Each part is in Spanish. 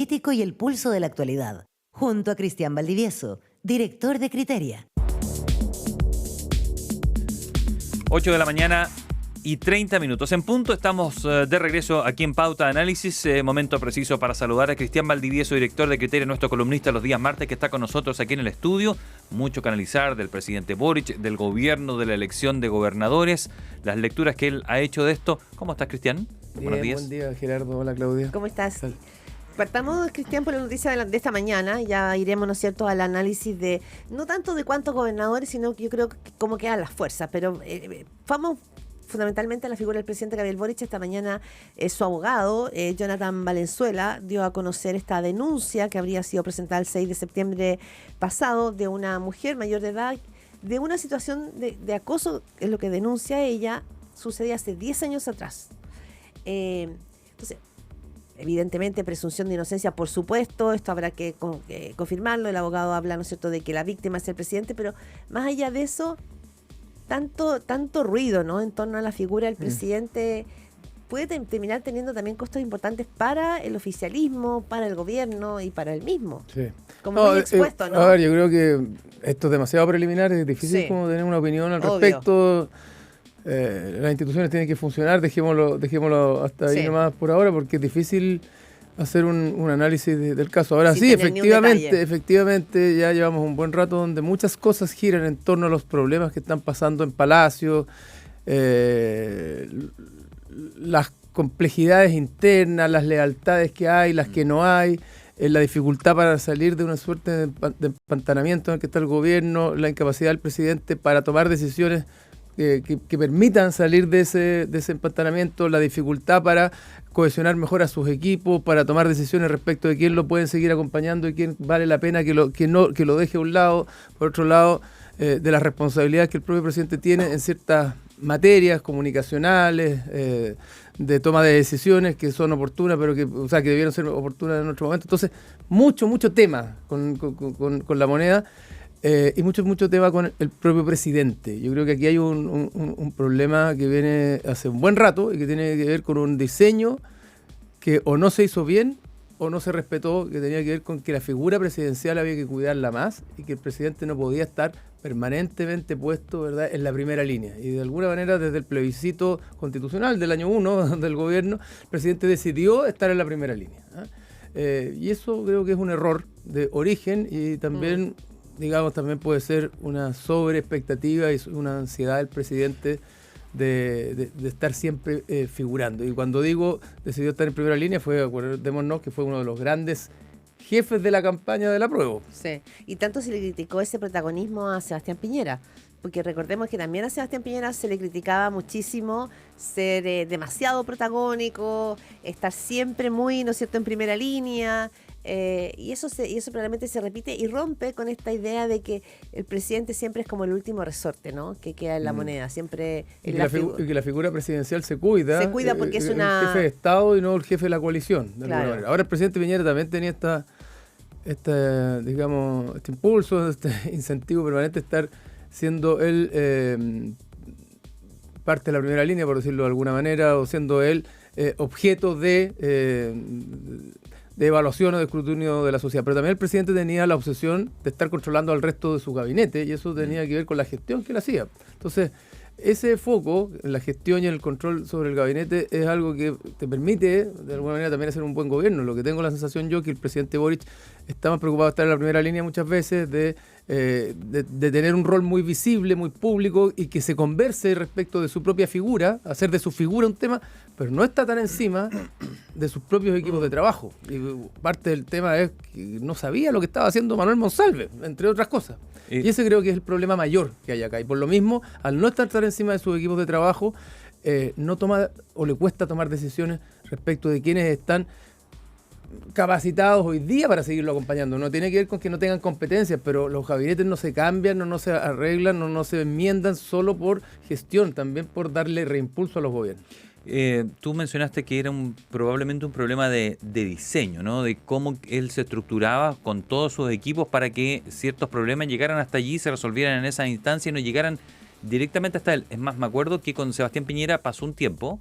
político y el pulso de la actualidad, junto a Cristian Valdivieso, director de Criteria. 8 de la mañana y 30 minutos. En punto estamos de regreso aquí en Pauta de Análisis. Momento preciso para saludar a Cristian Valdivieso, director de Criteria, nuestro columnista los días martes, que está con nosotros aquí en el estudio. Mucho que analizar del presidente Boric, del gobierno, de la elección de gobernadores, las lecturas que él ha hecho de esto. ¿Cómo estás, Cristian? Buenos días. Buen día, Gerardo. Hola, Claudia. ¿Cómo estás? Partamos, Cristian, por la noticia de esta mañana. Ya iremos, ¿no es cierto?, al análisis de, no tanto de cuántos gobernadores, sino que yo creo que cómo quedan las fuerzas. Pero vamos fundamentalmente a la figura del presidente Gabriel Boric. Esta mañana su abogado, Jonathan Valenzuela, dio a conocer esta denuncia que habría sido presentada el 6 de septiembre pasado de una mujer mayor de edad, de una situación de acoso, es lo que denuncia ella, sucedía hace 10 años atrás. Entonces, evidentemente, presunción de inocencia, por supuesto, esto habrá que confirmarlo. El abogado habla, ¿no es cierto?, de que la víctima es el presidente, pero más allá de eso, tanto ruido, ¿no?, en torno a la figura del presidente puede terminar teniendo también costos importantes para el oficialismo, para el gobierno y para él mismo. Sí. Como muy expuesto, ¿no? A ver, yo creo que esto es demasiado preliminar, es difícil como tener una opinión al respecto. Las instituciones tienen que funcionar, dejémoslo hasta ahí nomás por ahora, porque es difícil hacer un análisis del caso. Ahora sí, efectivamente ya llevamos un buen rato donde muchas cosas giran en torno a los problemas que están pasando en Palacio, las complejidades internas, las lealtades que hay, las que no hay, la dificultad para salir de una suerte de empantanamiento en el que está el gobierno, la incapacidad del presidente para tomar decisiones que permitan salir de ese empantanamiento, la dificultad para cohesionar mejor a sus equipos, para tomar decisiones respecto de quién lo pueden seguir acompañando y quién vale la pena que lo deje a un lado. Por otro lado, de las responsabilidades que el propio presidente tiene en ciertas materias comunicacionales, de toma de decisiones que son oportunas, pero que debieron ser oportunas en otro momento. Entonces, mucho tema con la moneda. Y mucho tema con el propio presidente. Yo creo que aquí hay un problema que viene hace un buen rato y que tiene que ver con un diseño que o no se hizo bien o no se respetó, que tenía que ver con que la figura presidencial había que cuidarla más y que el presidente no podía estar permanentemente puesto, ¿verdad?, en la primera línea. Y de alguna manera, desde el plebiscito constitucional del año 1 del gobierno, el presidente decidió estar en la primera línea. Y eso creo que es un error de origen y también... también puede ser una sobreexpectativa y una ansiedad del presidente de estar siempre figurando. Y cuando digo decidió estar en primera línea, acordémonos que fue uno de los grandes jefes de la campaña del apruebo. Sí, y tanto se le criticó ese protagonismo a Sebastián Piñera, porque recordemos que también a Sebastián Piñera se le criticaba muchísimo ser demasiado protagónico, estar siempre muy, ¿no es cierto?, en primera línea. Y eso probablemente se repite y rompe con esta idea de que el presidente siempre es como el último resorte, ¿no?, que queda en la moneda, siempre y que la figura presidencial se cuida porque es el jefe de Estado y no el jefe de la coalición, de claro. manera. Ahora el presidente Piñera también tenía este impulso, este incentivo permanente de estar siendo él parte de la primera línea, por decirlo de alguna manera, o siendo él objeto de evaluación o de escrutinio de la sociedad. Pero también el presidente tenía la obsesión de estar controlando al resto de su gabinete y eso tenía que ver con la gestión que él hacía. Entonces, ese foco en la gestión y en el control sobre el gabinete es algo que te permite, de alguna manera, también hacer un buen gobierno. Lo que tengo la sensación yo que el presidente Boric está más preocupado de estar en la primera línea muchas veces, de tener un rol muy visible, muy público y que se converse respecto de su propia figura, hacer de su figura un tema, pero no está tan encima de sus propios equipos de trabajo. Y parte del tema es que no sabía lo que estaba haciendo Manuel Monsalve, entre otras cosas. Y ese creo que es el problema mayor que hay acá. Y por lo mismo, al no estar tan encima de sus equipos de trabajo, no toma o le cuesta tomar decisiones respecto de quienes están capacitados hoy día para seguirlo acompañando. No tiene que ver con que no tengan competencias, pero los gabinetes no se cambian, no se arreglan, no se enmiendan solo por gestión, también por darle reimpulso a los gobiernos. Tú mencionaste que era probablemente un problema de diseño, ¿no?, de cómo él se estructuraba con todos sus equipos para que ciertos problemas llegaran hasta allí, se resolvieran en esa instancia y no llegaran directamente hasta él. Es más, me acuerdo que con Sebastián Piñera pasó un tiempo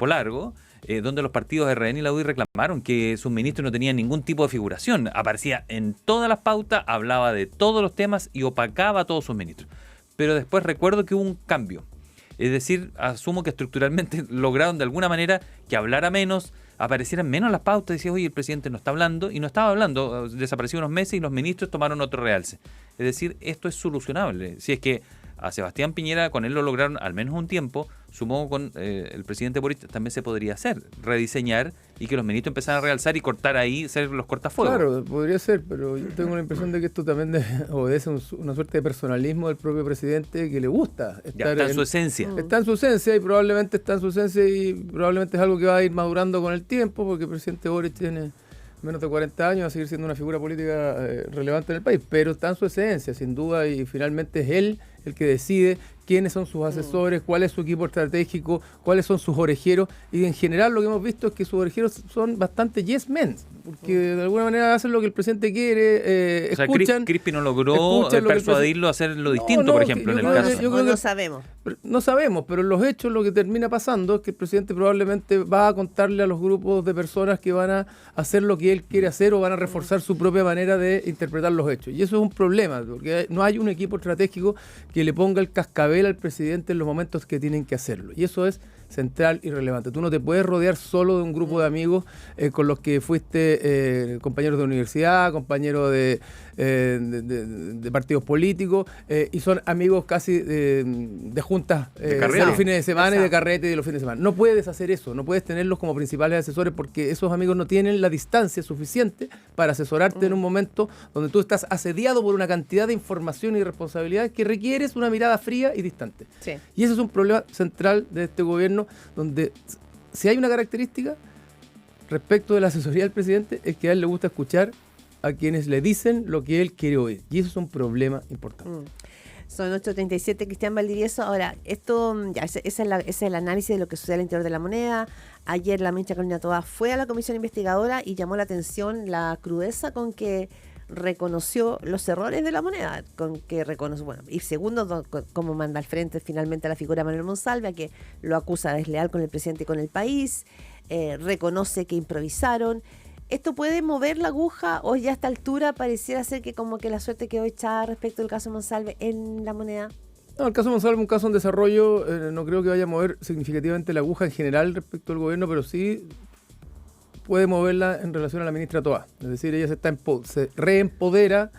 largo, donde los partidos RN y la UDI reclamaron que sus ministros no tenían ningún tipo de figuración. Aparecía en todas las pautas, hablaba de todos los temas y opacaba a todos sus ministros. Pero después recuerdo que hubo un cambio. Es decir, asumo que estructuralmente lograron de alguna manera que hablara menos, aparecieran menos las pautas, decía, oye, el presidente no está hablando, y no estaba hablando, desapareció unos meses y los ministros tomaron otro realce. Es decir, esto es solucionable. Si es que a Sebastián Piñera, con él lo lograron al menos un tiempo, supongo con el presidente Boric también se podría hacer, rediseñar y que los ministros empezaran a realzar y cortar ahí, ser los cortafuegos. Claro, podría ser, pero yo tengo la impresión de que esto también obedece una suerte de personalismo del propio presidente que le gusta estar ya, está en su esencia. Está en su esencia y probablemente es algo que va a ir madurando con el tiempo, porque el presidente Boric tiene menos de 40 años, va a seguir siendo una figura política relevante en el país, pero está en su esencia, sin duda, y finalmente es él el que decide quiénes son sus asesores, cuál es su equipo estratégico, cuáles son sus orejeros, y en general lo que hemos visto es que sus orejeros son bastante yes men, porque de alguna manera hacen lo que el presidente quiere, escuchan. Crispi no logró persuadirlo a hacer lo distinto, por ejemplo, en el caso. Yo creo que no sabemos. No sabemos, pero en los hechos lo que termina pasando es que el presidente probablemente va a contarle a los grupos de personas que van a hacer lo que él quiere hacer o van a reforzar su propia manera de interpretar los hechos. Y eso es un problema, porque no hay un equipo estratégico que le ponga el cascabel al presidente en los momentos que tienen que hacerlo. Y eso es central y relevante. Tú no te puedes rodear solo de un grupo de amigos con los que fuiste compañeros de universidad, compañeros de partidos políticos, y son amigos casi de juntas de los fines de semana y de carrete de los fines de semana. No puedes hacer eso, no puedes tenerlos como principales asesores porque esos amigos no tienen la distancia suficiente para asesorarte en un momento donde tú estás asediado por una cantidad de información y responsabilidades que requieres una mirada fría y distante. Sí. Y ese es un problema central de este gobierno, donde si hay una característica respecto de la asesoría del presidente es que a él le gusta escuchar a quienes le dicen lo que él quiere oír. Y eso es un problema importante. Son 8:37, Cristian Valdivieso. Ahora, esto ya ese es el análisis de lo que sucede al interior de la moneda. Ayer la ministra Carolina Toá fue a la comisión investigadora y llamó la atención la crudeza con que reconoció los errores de la moneda, con que reconoció, bueno, y segundo, como manda al frente finalmente a la figura de Manuel Monsalve, a que lo acusa de desleal con el presidente y con el país, reconoce que improvisaron. ¿Esto puede mover la aguja o ya a esta altura pareciera ser que como que la suerte quedó echada respecto del caso Monsalve en la moneda? No, el caso Monsalve es un caso en desarrollo, no creo que vaya a mover significativamente la aguja en general respecto al gobierno, pero sí puede moverla en relación a la ministra Toá. Es decir, ella se reempodera,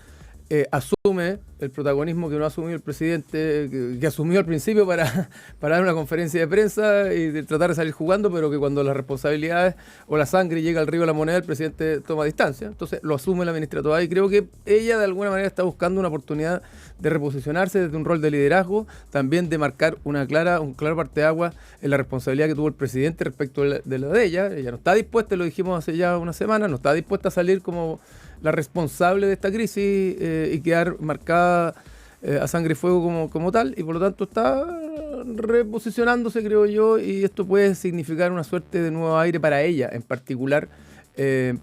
asume el protagonismo que no asumió el presidente, que asumió al principio para dar una conferencia de prensa y de tratar de salir jugando, pero que cuando las responsabilidades o la sangre llega al río de la moneda, el presidente toma distancia. Entonces lo asume la ministra Toá y creo que ella de alguna manera está buscando una oportunidad de reposicionarse desde un rol de liderazgo, también de marcar un claro parteaguas en la responsabilidad que tuvo el presidente respecto de la de ella. Ella no está dispuesta, lo dijimos hace ya una semana, no está dispuesta a salir como la responsable de esta crisis y quedar marcada a sangre y fuego como tal, y por lo tanto está reposicionándose, creo yo, y esto puede significar una suerte de nuevo aire para ella en particular,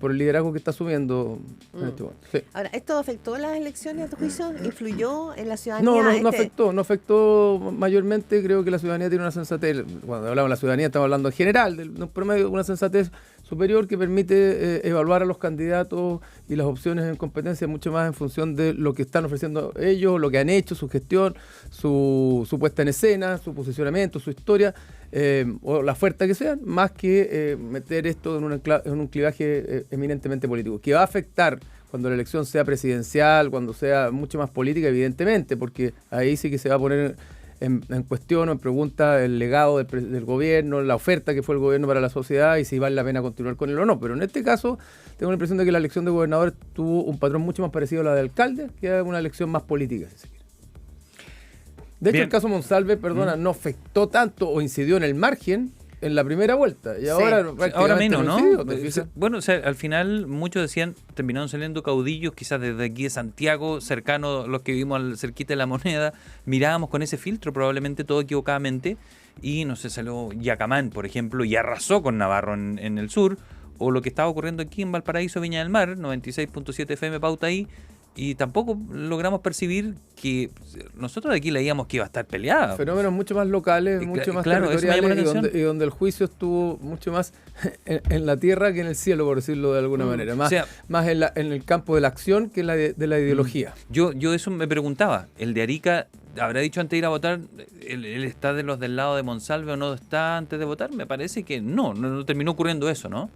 por el liderazgo que está asumiendo en este momento. Sí. Ahora, ¿esto afectó las elecciones a tu juicio? ¿Influyó en la ciudadanía? No afectó mayormente. Creo que la ciudadanía tiene una sensatez, cuando hablamos de la ciudadanía estamos hablando en general, de un promedio, una sensatez superior que permite evaluar a los candidatos y las opciones en competencia mucho más en función de lo que están ofreciendo ellos, lo que han hecho, su gestión, su puesta en escena, su posicionamiento, su historia, o la oferta que sean, más que meter esto en un clivaje eminentemente político, que va a afectar cuando la elección sea presidencial, cuando sea mucho más política, evidentemente, porque ahí sí que se va a poner en cuestión o en pregunta el legado del gobierno, la oferta que fue el gobierno para la sociedad y si vale la pena continuar con él o no. Pero en este caso tengo la impresión de que la elección de gobernadores tuvo un patrón mucho más parecido a la de alcalde, que una elección más política, si se quiere. De hecho, el caso Monsalve, no afectó tanto o incidió en el margen en la primera vuelta. Y ahora menos, ¿no? Bueno, o sea, al final muchos decían, terminaron saliendo caudillos, quizás desde aquí de Santiago, cercanos, los que vivimos cerquita de la moneda, mirábamos con ese filtro, probablemente todo equivocadamente, y no sé, salió Yacamán, por ejemplo, y arrasó con Navarro en el sur, o lo que estaba ocurriendo aquí en Valparaíso, Viña del Mar, 96.7 FM Pauta ahí, y tampoco logramos percibir que nosotros de aquí leíamos que iba a estar peleada. Fenómenos mucho más locales, mucho más claro, eso me llamó la territoriales atención. y donde el juicio estuvo mucho más en la tierra que en el cielo, por decirlo de alguna manera. Más, O sea, más en el campo de la acción que en de la ideología. Yo eso me preguntaba. ¿El de Arica habrá dicho antes de ir a votar, él está de los del lado de Monsalve o no está antes de votar? Me parece que no terminó ocurriendo eso, ¿no?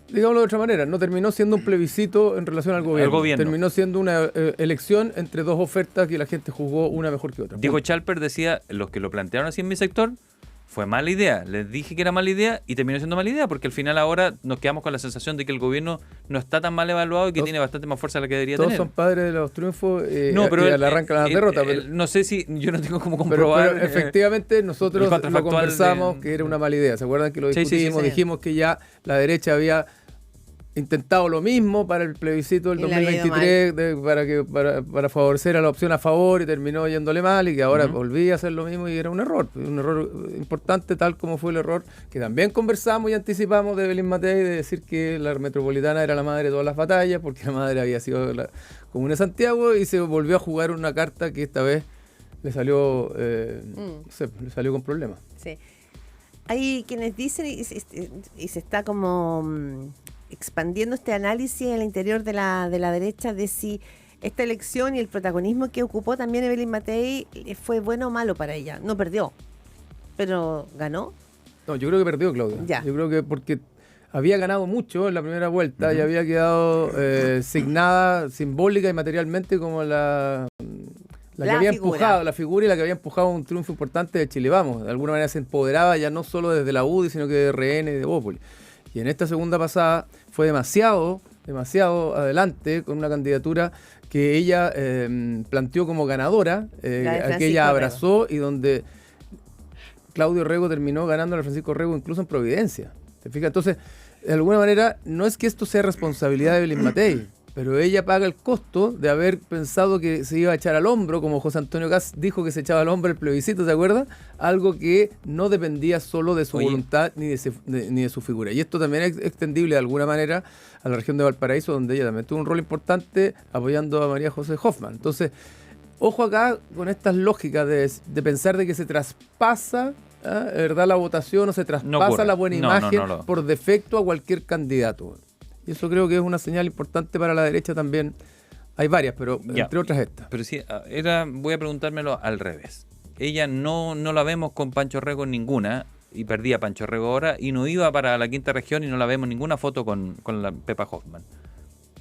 Digámoslo de otra manera, no terminó siendo un plebiscito en relación al gobierno. gobierno. Terminó siendo una elección entre dos ofertas que la gente juzgó una mejor que otra. Diego Chalper decía, los que lo plantearon así en mi sector, fue mala idea. Les dije que era mala idea y terminó siendo mala idea, porque al final ahora nos quedamos con la sensación de que el gobierno no está tan mal evaluado y que tiene bastante más fuerza de la que debería Todos tener. son padres de los triunfos No, pero y le arrancan las derrotas. no sé si, yo no tengo cómo Pero comprobar. efectivamente nosotros el lo contrafactual conversamos que era una mala idea. ¿Se acuerdan que lo Sí, sí, sí, discutimos? sí. Dijimos que ya la derecha había intentado lo mismo para el plebiscito del Y le había ido 2023 para favorecer a la opción a favor y terminó yéndole mal y que ahora Ujú. volvía a hacer lo mismo y era un error importante, tal como fue el error que también conversamos y anticipamos de Evelyn Matei, de decir que la metropolitana era la madre de todas las batallas porque la madre había sido la comuna de Santiago y se volvió a jugar una carta que esta vez le salió, no sé, le salió con problemas. Sí. Hay quienes dicen, y se está como expandiendo este análisis en el interior de la derecha, de si esta elección y el protagonismo que ocupó también Evelyn Matei fue bueno o malo para ella. No perdió, pero ganó. No, yo creo que perdió, Claudia. Ya. Yo creo que porque había ganado mucho en la primera vuelta y había quedado signada simbólica y materialmente como la que La había figura. empujado, la figura y la que había empujado un triunfo importante de Chile Vamos. De alguna manera se empoderaba ya no solo desde la UDI, sino que de RN y de Bópoli. Y en esta segunda pasada fue demasiado adelante con una candidatura que ella planteó como ganadora, La de Francisco que ella Rego. abrazó y donde Claudio Rego terminó ganando a Francisco Rego incluso en Providencia. ¿Te fijas? Entonces, de alguna manera, no es que esto sea responsabilidad de Evelyn Matei, pero ella paga el costo de haber pensado que se iba a echar al hombro, como José Antonio Caz dijo que se echaba al hombro el plebiscito, ¿se acuerda? Algo que no dependía solo de su voluntad ni de su figura. Y esto también es extendible de alguna manera a la región de Valparaíso, donde ella también tuvo un rol importante apoyando a María José Hoffman. Entonces, ojo acá con estas lógicas de pensar de que se traspasa, ¿verdad?, la votación o se traspasa ocurre. la buena No, imagen no. por defecto a cualquier candidato. Y eso creo que es una señal importante para la derecha también. Hay varias, pero Ya. entre otras esta. Pero sí, voy a preguntármelo al revés. Ella no la vemos con Pancho Rego en ninguna, y perdía Pancho Rego ahora, y no iba para la quinta región y no la vemos en ninguna foto con la Pepa Hoffman.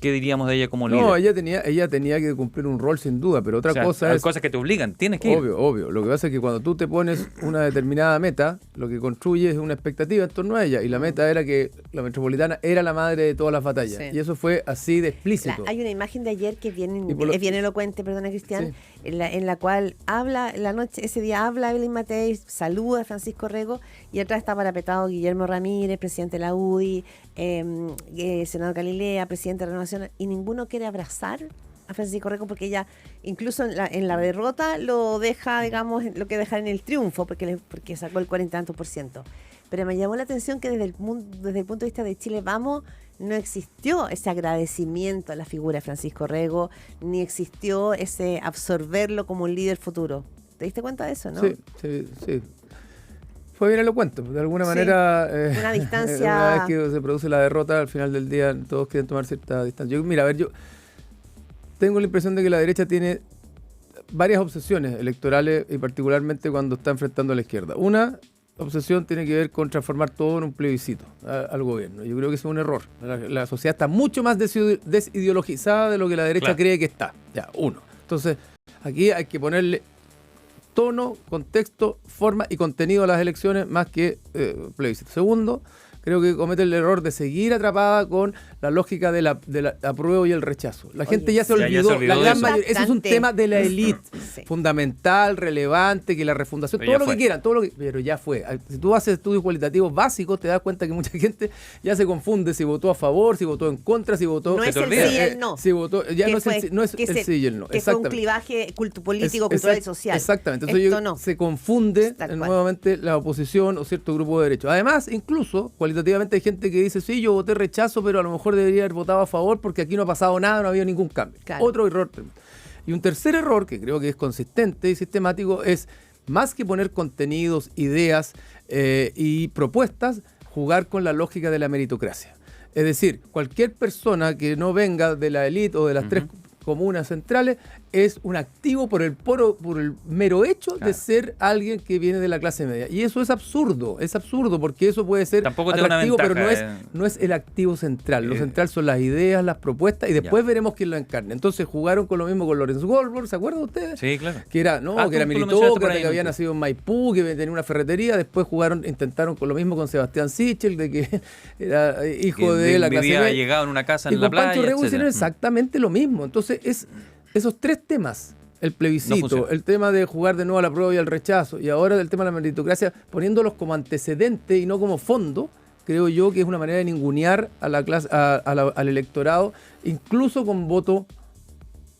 ¿Qué diríamos de ella como líder? No, ella tenía que cumplir un rol sin duda, pero otra O sea, cosa hay es... cosas que te obligan, tienes que ir. Obvio. Lo que pasa es que cuando tú te pones una determinada meta, lo que construyes es una expectativa en torno a ella. Y la meta era que la metropolitana era la madre de todas las batallas. Sí. Y eso fue así de explícito. Hay una imagen de ayer que es bien, Y por lo- es bien elocuente, perdona Cristian, Sí. en la cual ese día habla Evelyn Matei, saluda a Francisco Rego y atrás está parapetado Guillermo Ramírez, presidente de la UDI, senador Galilea, presidente de Renovación, y ninguno quiere abrazar a Francisco Rego porque ella incluso en la derrota lo deja, digamos, lo que deja en el triunfo porque sacó el 40 y tantos %. Pero me llamó la atención que desde el punto de vista de Chile Vamos no existió ese agradecimiento a la figura de Francisco Rego, ni existió ese absorberlo como un líder futuro. ¿Te diste cuenta de eso, no? Sí. Fue bien elocuente. De alguna Sí. manera, Una distancia- una vez que se produce la derrota, al final del día todos quieren tomar cierta distancia. Yo tengo la impresión de que la derecha tiene varias obsesiones electorales y particularmente cuando está enfrentando a la izquierda. Una obsesión tiene que ver con transformar todo en un plebiscito al gobierno. Yo creo que eso es un error. La sociedad está mucho más desideologizada de lo que la derecha Claro. cree que está. Ya, uno. Entonces, aquí hay que ponerle tono, contexto, forma y contenido a las elecciones más que plebiscito. Segundo, creo que comete el error de seguir atrapada con la lógica de la apruebo y el rechazo. La gente ya se ya olvidó, se olvidó la de gran eso. mayoría, eso es un Bastante. tema de la élite, Sí. fundamental, relevante, que la refundación, Pero todo ya lo fue. que quieran, pero ya fue. Si tú haces estudios cualitativos básicos, te das cuenta que mucha gente ya se confunde si votó a favor, si votó en contra, si votó... No Se es te el olvida. sí y el no. Si votó, ya Que no es fue- el que el sí y el no. Que fue un Exactamente. clivaje político, Es- cultural y exact- social. Exactamente. Entonces Esto no. se confunde Tal cual. nuevamente la oposición o cierto grupo de derechos. Además, incluso, cualitativamente, cualitativamente hay gente que dice, sí, yo voté rechazo, pero a lo mejor debería haber votado a favor porque aquí no ha pasado nada, no ha habido ningún cambio. Claro. Otro error. Y un tercer error, que creo que es consistente y sistemático, es más que poner contenidos, ideas y propuestas, jugar con la lógica de la meritocracia. Es decir, cualquier persona que no venga de la élite o de las tres comunas centrales es un activo por el mero hecho de ser alguien que viene de la clase media. Y eso es absurdo porque eso puede ser Tampoco te da una atractivo, ventaja, pero no es el activo central. Lo central son las ideas, las propuestas, y después veremos quién lo encarna. Entonces jugaron con lo mismo con Lorenz Goldberg, ¿se acuerdan ustedes? Sí, claro. Que era, tú era lo meritócrata, ahí, que había nacido en Maipú, que tenía una ferretería. Después intentaron con lo mismo con Sebastián Sichel, de que era hijo de la clase media. media. Llegado en una casa Y en la con Pancho playa, Rego hicieron etcétera. exactamente lo mismo. Entonces, esos tres temas, el No plebiscito, funciona. el tema de jugar de nuevo a la prueba y al rechazo, y ahora el tema de la meritocracia, poniéndolos como antecedente y no como fondo, creo yo que es una manera de ningunear a la clase, al electorado, incluso con voto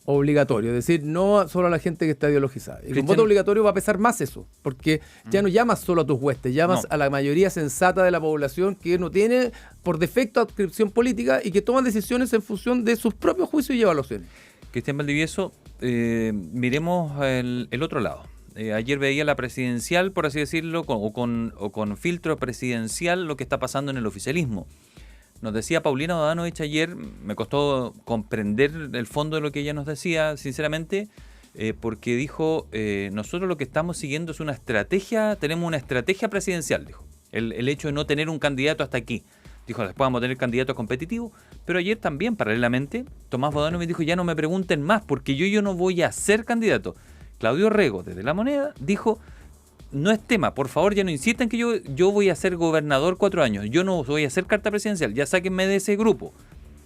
obligatorio, es decir, no solo a la gente que está ideologizada. Y con voto obligatorio va a pesar más eso, porque ya no llamas solo a tus huestes, llamas a la mayoría sensata de la población que no tiene por defecto adscripción política y que toman decisiones en función de sus propios juicios y evaluaciones. Cristian Valdivieso, miremos el otro lado. Ayer veía la presidencial, por así decirlo, o con filtro presidencial, lo que está pasando en el oficialismo. Nos decía Paulina Bodanovich ayer, me costó comprender el fondo de lo que ella nos decía, sinceramente, porque dijo, nosotros lo que estamos siguiendo es una estrategia, tenemos una estrategia presidencial, dijo. El hecho de no tener un candidato hasta aquí. Dijo, después vamos a tener candidatos competitivos, pero ayer también, paralelamente, Tomás Bodanovich dijo, ya no me pregunten más, porque yo no voy a ser candidato. Claudio Rego, desde La Moneda, dijo, no es tema, por favor ya no insistan que yo voy a ser gobernador 4 años, yo no voy a hacer carta presidencial, ya sáquenme de ese grupo.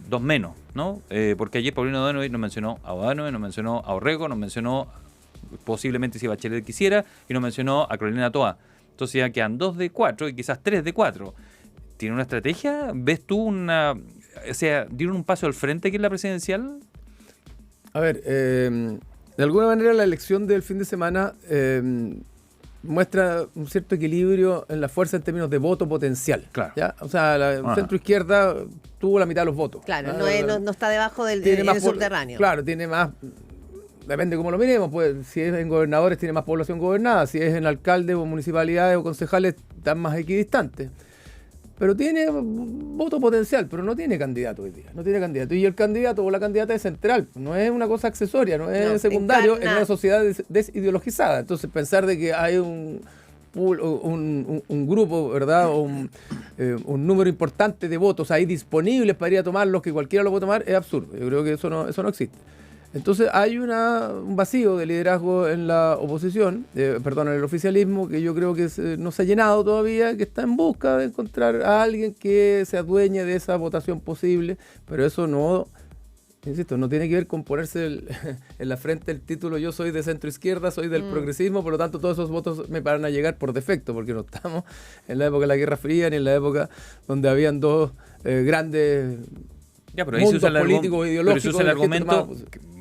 2 menos, ¿no? Porque ayer Paulino Bodanovich nos mencionó a Bodanovich, nos mencionó a Orrego, nos mencionó posiblemente si Bachelet quisiera, y nos mencionó a Carolina Toa. Entonces ya quedan 2 de 4 y quizás 3 de 4. ¿Tiene una estrategia? ¿Ves tú dieron un paso al frente aquí en la presidencial? A ver, de alguna manera la elección del fin de semana muestra un cierto equilibrio en la fuerza en términos de voto potencial. Claro. ¿Ya? O sea, la centro izquierda tuvo la mitad de los votos. Claro, no está debajo del subterráneo. Claro, tiene más. Depende cómo lo miremos, pues si es en gobernadores tiene más población gobernada, si es en alcaldes o municipalidades o concejales están más equidistantes. Pero tiene voto potencial, pero no tiene candidato hoy día. No tiene candidato. Y el candidato o la candidata es central. No es una cosa accesoria, no es secundario en una sociedad desideologizada. Entonces pensar de que hay un grupo, ¿verdad? O un número importante de votos ahí disponibles para ir a tomarlos, que cualquiera lo puede tomar, es absurdo. Yo creo que eso no existe. Entonces hay un vacío de liderazgo en la oposición, en el oficialismo, que yo creo que no se ha llenado todavía, que está en busca de encontrar a alguien que se adueñe de esa votación posible, pero eso no, insisto, no tiene que ver con ponerse en la frente el título yo soy de centro izquierda, soy del progresismo, por lo tanto todos esos votos me van a llegar por defecto, porque no estamos en la época de la Guerra Fría ni en la época donde habían dos grandes mundos políticos, ideológicos. Pero eso es el argumento,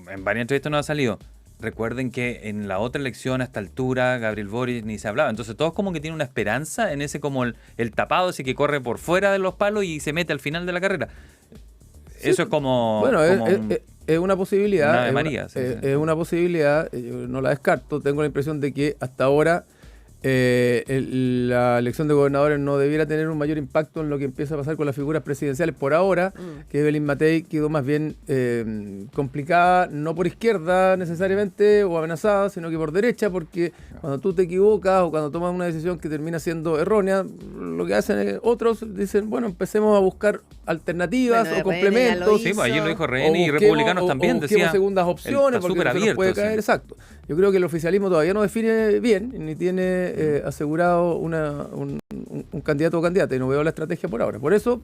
en varias entrevistas no ha salido. Recuerden que en la otra elección a esta altura Gabriel Boric ni se hablaba. Entonces todos como que tienen una esperanza en ese como el tapado, ese que corre por fuera de los palos y se mete al final de la carrera. Sí, eso es como... Bueno, es una posibilidad. Una Ave María. Es una posibilidad, yo no la descarto. Tengo la impresión de que hasta ahora la elección de gobernadores no debiera tener un mayor impacto en lo que empieza a pasar con las figuras presidenciales por ahora, que Evelyn Matei quedó más bien complicada, no por izquierda necesariamente o amenazada, sino que por derecha, porque cuando tú te equivocas o cuando tomas una decisión que termina siendo errónea, lo que hacen otros dicen, bueno, empecemos a buscar alternativas o complementos. Sí, pues allí lo dijo René y republicanos también, decía segundas opciones, porque no se puede caer, sí. exacto. Yo creo que el oficialismo todavía no define bien, ni tiene asegurado un candidato o candidata, y no veo la estrategia por ahora. Por eso,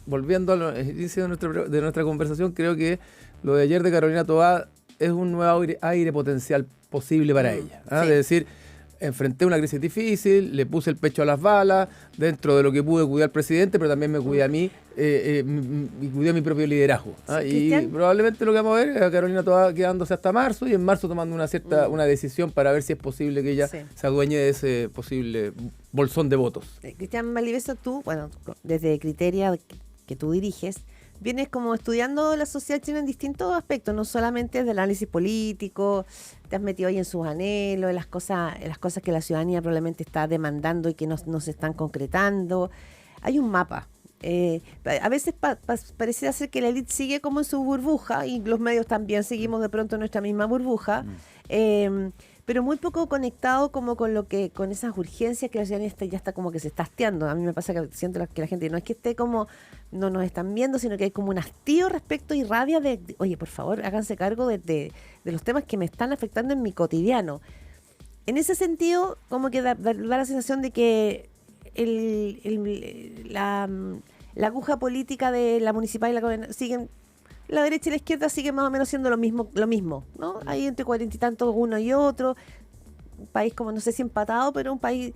volviendo al inicio de nuestra conversación, creo que lo de ayer de Carolina Toá es un nuevo aire potencial posible para ella. Sí. De decir, enfrenté una crisis difícil, le puse el pecho a las balas, dentro de lo que pude cuidar al presidente, pero también me cuidé a mí y cuidé mi propio liderazgo. Sí, Y Cristian. probablemente lo que vamos a ver es a Carolina todavía quedándose hasta marzo y en marzo tomando una decisión para ver si es posible que ella Sí. se adueñe de ese posible bolsón de votos. Cristian Valdivieso, tú, bueno, desde Criteria que tú diriges, vienes como estudiando la sociedad chilena en distintos aspectos, no solamente del análisis político, te has metido ahí en sus anhelos, en las cosas que la ciudadanía probablemente está demandando y que no se están concretando. Hay un mapa. A veces pareciera ser que la élite sigue como en su burbuja y los medios también seguimos de pronto en nuestra misma burbuja. Pero muy poco conectado como con esas urgencias que la ciudadanía ya está como que se está hasteando. A mí me pasa que siento que la gente no es que esté como, no nos están viendo, sino que hay como un hastío respecto y rabia oye, por favor, háganse cargo de los temas que me están afectando en mi cotidiano. En ese sentido, como que da la sensación de que la aguja política de la municipal y la gobernación siguen. La derecha y la izquierda siguen más o menos siendo lo mismo, ¿no? Hay entre 40 y tantos uno y otro. Un país como, no sé si empatado, pero un país...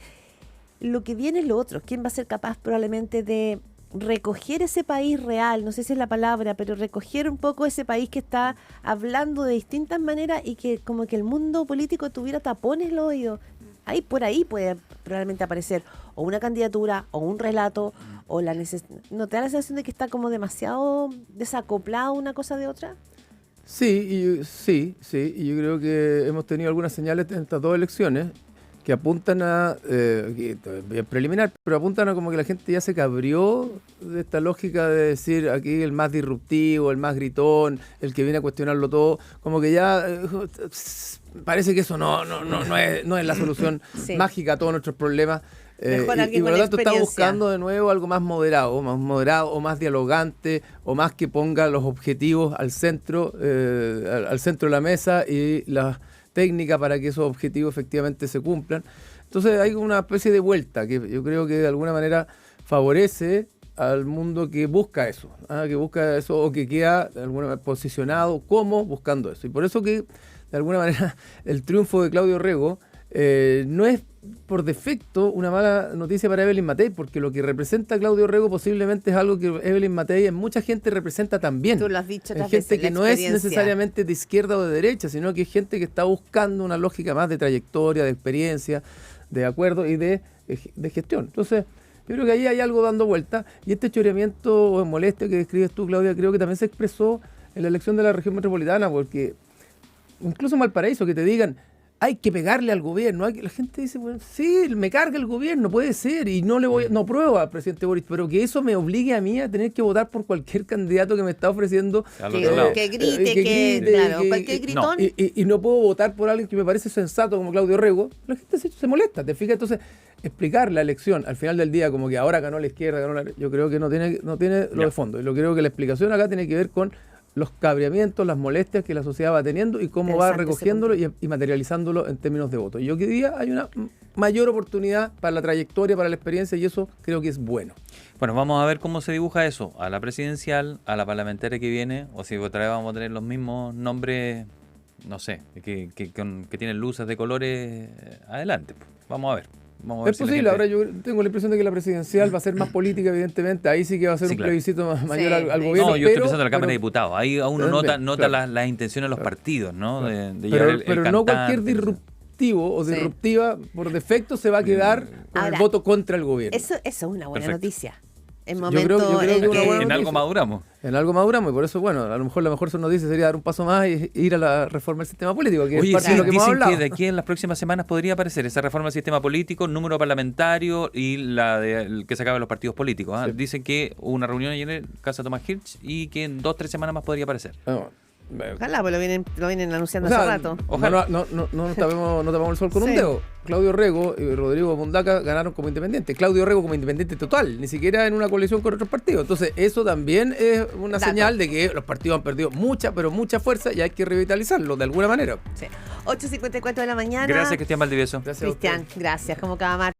Lo que viene es lo otro. ¿Quién va a ser capaz probablemente de recoger ese país real? No sé si es la palabra, pero recoger un poco ese país que está hablando de distintas maneras y que como que el mundo político tuviera tapones en los oídos. Ahí por ahí puede probablemente aparecer o una candidatura o un relato o ¿no te da la sensación de que está como demasiado desacoplado una cosa de otra? Sí, y yo creo que hemos tenido algunas señales en estas dos elecciones que apuntan a, bien preliminar, pero apuntan a como que la gente ya se cabrió de esta lógica de decir aquí el más disruptivo, el más gritón, el que viene a cuestionarlo todo, como que ya parece que eso no es la solución Sí. mágica a todos nuestros problemas. Mejor alguien Y por con lo tanto está experiencia. buscando de nuevo algo más moderado o más dialogante o más que ponga los objetivos al centro de la mesa y las técnicas para que esos objetivos efectivamente se cumplan. Entonces hay una especie de vuelta que yo creo que de alguna manera favorece al mundo que busca eso o que queda de alguna manera posicionado como buscando eso. Y por eso que de alguna manera el triunfo de Claudio Rego no es por defecto una mala noticia para Evelyn Matei, porque lo que representa Claudio Rego posiblemente es algo que Evelyn Matei en mucha gente representa también. Tú lo has dicho Hay otras gente veces, que la no es experiencia. necesariamente de izquierda o de derecha, sino que es gente que está buscando una lógica más de trayectoria, de experiencia, de acuerdo y de gestión. Entonces, yo creo que ahí hay algo dando vuelta y este choreamiento o molestia que describes tú, Claudia, creo que también se expresó en la elección de la región metropolitana, porque incluso en Valparaíso, que te digan hay que pegarle al gobierno, la gente dice, bueno, sí, me carga el gobierno, puede ser, y no pruebo al presidente Boric, pero que eso me obligue a mí a tener que votar por cualquier candidato que me está ofreciendo. Al otro lado. Que grite, claro, cualquier gritón. Y no puedo votar por alguien que me parece sensato como Claudio Rego. La gente se molesta, ¿te fijas? Entonces, explicar la elección al final del día como que ahora ganó la izquierda, yo creo que no tiene lo de fondo. Y lo creo que la explicación acá tiene que ver con los cabreamientos, las molestias que la sociedad va teniendo y cómo va recogiéndolo y materializándolo en términos de voto. Y hoy día hay una mayor oportunidad para la trayectoria, para la experiencia y eso creo que es bueno. Bueno, vamos a ver cómo se dibuja eso a la presidencial, a la parlamentaria que viene, o si otra vez vamos a tener los mismos nombres, no sé, que tienen luces de colores adelante. Vamos a ver. Vamos a ver Es si la posible, gente- ahora yo tengo la impresión de que la presidencial va a ser más política, evidentemente, ahí sí que va a ser Sí, un claro. plebiscito mayor Sí, al sí. gobierno. No, yo estoy pero- pensando en la Cámara de pero- Diputados. Ahí uno También, nota claro. las intenciones de los partidos, ¿no? De Pero, llevar el pero no cualquier cantante, disruptivo o Sí. disruptiva por defecto se va a quedar con Ahora, el voto contra el gobierno. Eso es una buena Perfecto. noticia. En Yo momento creo que en una que- buena En noticia. algo maduramos. En algo maduramos y por eso, bueno, a lo mejor la mejor noticia sería dar un paso más y ir a la reforma del sistema político, que es Oye, parte sí, de lo que hemos dicen hablado. que de aquí en las próximas semanas podría aparecer esa reforma del sistema político, número parlamentario y la de que se acaben los partidos políticos. ¿Ah? Sí. Dicen que hubo una reunión ayer en casa de Tomás Hirsch y que en 2-3 semanas más podría aparecer. Ojalá, pues lo vienen anunciando O sea, hace rato. Ojalá. No nos tapemos el sol con Sí. un dedo. Claudio Rego y Rodrigo Mundaca ganaron como independientes. Claudio Rego como independiente total, ni siquiera en una coalición con otros partidos. Entonces, eso también es una Dato. señal de que los partidos han perdido mucha fuerza y hay que revitalizarlo de alguna manera. Sí. 8:54 de la mañana. Gracias, Cristian Valdivieso. Gracias a ustedes. Cristian, gracias, como cada martes.